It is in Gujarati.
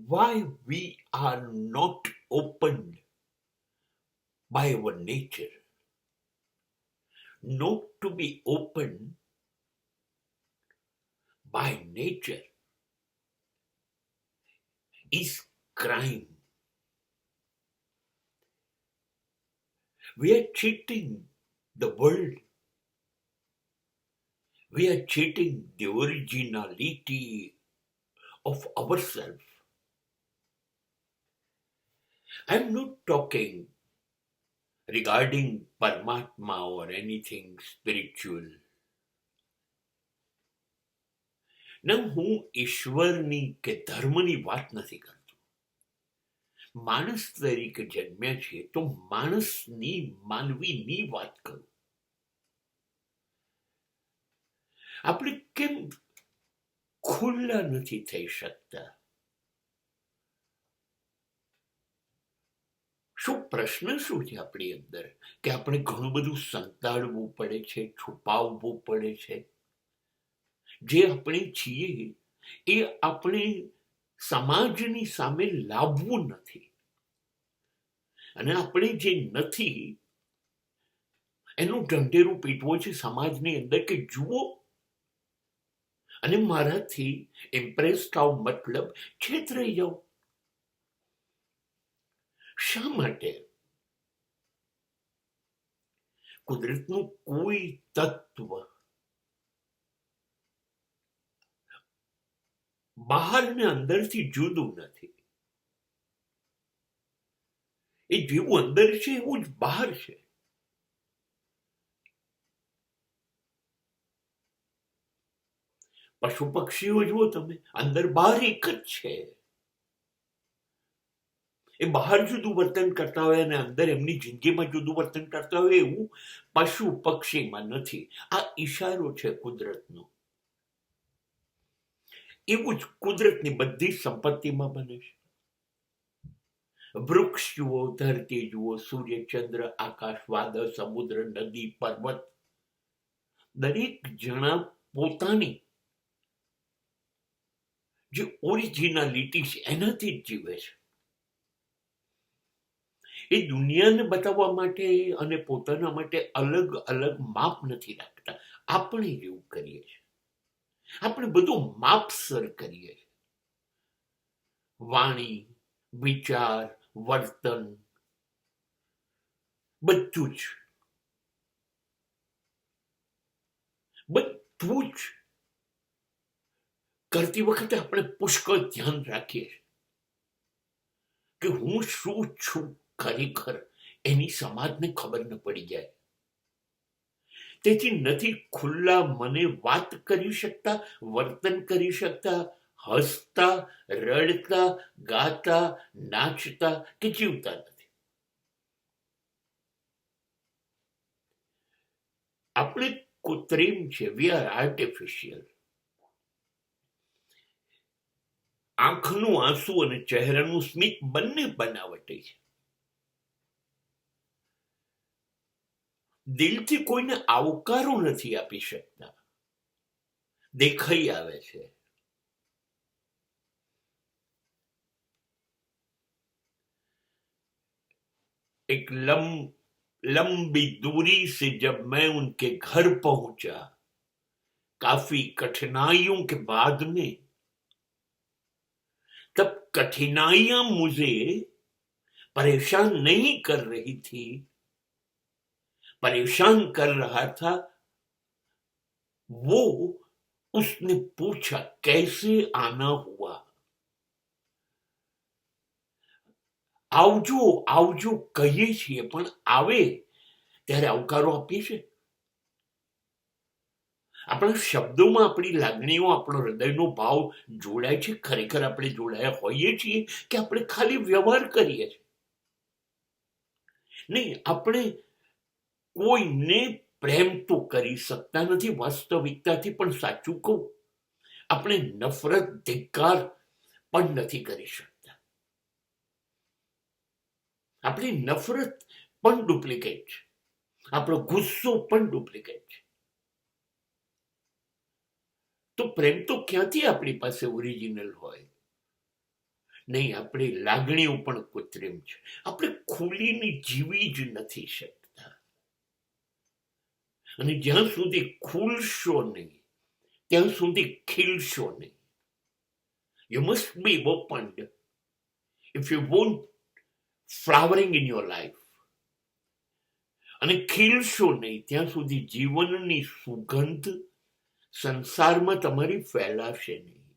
why we are not opened by our nature. Not to be open by nature is crime. We are cheating the world. We are cheating the originality of ourselves. I'm not talking regarding Paramatma or anything spiritual. ના, હું ઈશ્વરની કે ધર્મની વાત નથી કરતો. માણસ તરીકે જન્મ્યા છીએ તો માણસની માનવીની વાત કરું. આપણે કેમ ખુલ્લા નથી થઈ શકતા? શું પ્રશ્ન શું છે આપણી અંદર કે આપણે ઘણું બધું સંતાડવું પડે છે, છુપાવવું પડે છે? જે આપણે છીએ એ આપણે સમાજની સામે લાવવું નથી, અને આપણે જે નથી એનું ઢંઢેરું પીટવો છે સમાજની અંદર કે જુઓ, અને મારાથી ઇમ્પ્રેસ થાવ મતલબ છેતરાઈ જાઓ. શા માટે? કુદરતનું કોઈ તત્વ બહાર ને અંદરથી જુદું નથી. એ જેવું અંદર છે એવું જ બહાર છે. પશુ પક્ષીઓ જુઓ તમે, અંદર બહાર એક જ છે. એ બહાર જુદું વર્તન કરતા હોય અને અંદર એમની જિંદગીમાં જુદું વર્તન કરતા હોય, એવું પશુ પક્ષીમાં નથી. આ ઈશારો છે કુદરતનો. એવું જ કુદરતની બધી સંપત્તિમાં બને છે. વૃક્ષ જુઓ, ધરતી જુઓ, સૂર્ય, ચંદ્ર, આકાશ, વાદળ, સમુદ્ર, નદી, પર્વત, દરેક જણા પોતાની જે ઓરિજિનાલિટી છે એનાથી જ જીવે છે. એ દુનિયાને બતાવવા માટે અને પોતાના માટે અલગ અલગ માપ નથી રાખતા. આપણે જેવું કરીએ છીએ. આપણે બધું માપસર કરીએ છીએ. વાણી, વિચાર, વર્તન, બધું જ કરતી વખતે આપણે પુષ્કળ ધ્યાન રાખીએ છીએ કે હું શું છું ખરેખર, એની સમાજને ખબર ન પડી જાય. તેથી નથી ખુલ્લા મને વાત કરી શકતા, વર્તન કરી શકતા, હસતા, રડતા, ગાતા, નાચતા કે જીવતા નથી. આપણે કૃત્રિમ છે. We are artificial. આંખનું આંસુ અને ચહેરાનું સ્મિત બંને બનાવટી છે. દિલથી કોઈને આવકારો નથી આપી શકતા, દેખાઈ આવે છે. एक लंबी दूरी से जब मैं उनके घर पहुंचा, काफी कठिनाइयों के बाद में, तब कठिनाइयां मुझे परेशान नहीं कर रही थी, परेशान कर रहा था वो. उसने पूछा कैसे आना हुआ. આવજો આવજો કહીએ છીએ, પણ આવે ત્યારે આવકારો આપીએ છીએ. આપણા શબ્દોમાં આપણી લાગણીઓ, આપણો હૃદયનો ભાવ જોડાય છે? ખરેખર આપણે જોડાયા હોઈએ છીએ કે આપણે ખાલી વ્યવહાર કરીએ છીએ? નહીં, આપણે કોઈને પ્રેમ તો કરી શકતા નથી વાસ્તવિકતાથી. પણ સાચું કહું, આપણે નફરત, ધિક્કાર પણ નથી કરી શકતા. આપણી નફરત પણ ડુપ્લિકેટ છે, આપણો ગુસ્સો પણ ડુપ્લિકેટ છે. તો પ્રેમ તો ક્યાંથી આપણી પાસે ઓરિજિનલ હોય? નહીં, આપણી લાગણીઓ પણ કૃત્રિમ છે. આપણે ખુલીને જીવી જ નથી શકતા. અને જ્યાં સુધી ખુલશો નહીં ત્યાં સુધી ખીલશો નહીં. You must be opened if you want flowering in your life. અને ખીલશો નહીં ત્યાં સુધી જીવનની સુગંધ સંસારમાં તમારી ફેલાશે નહીં.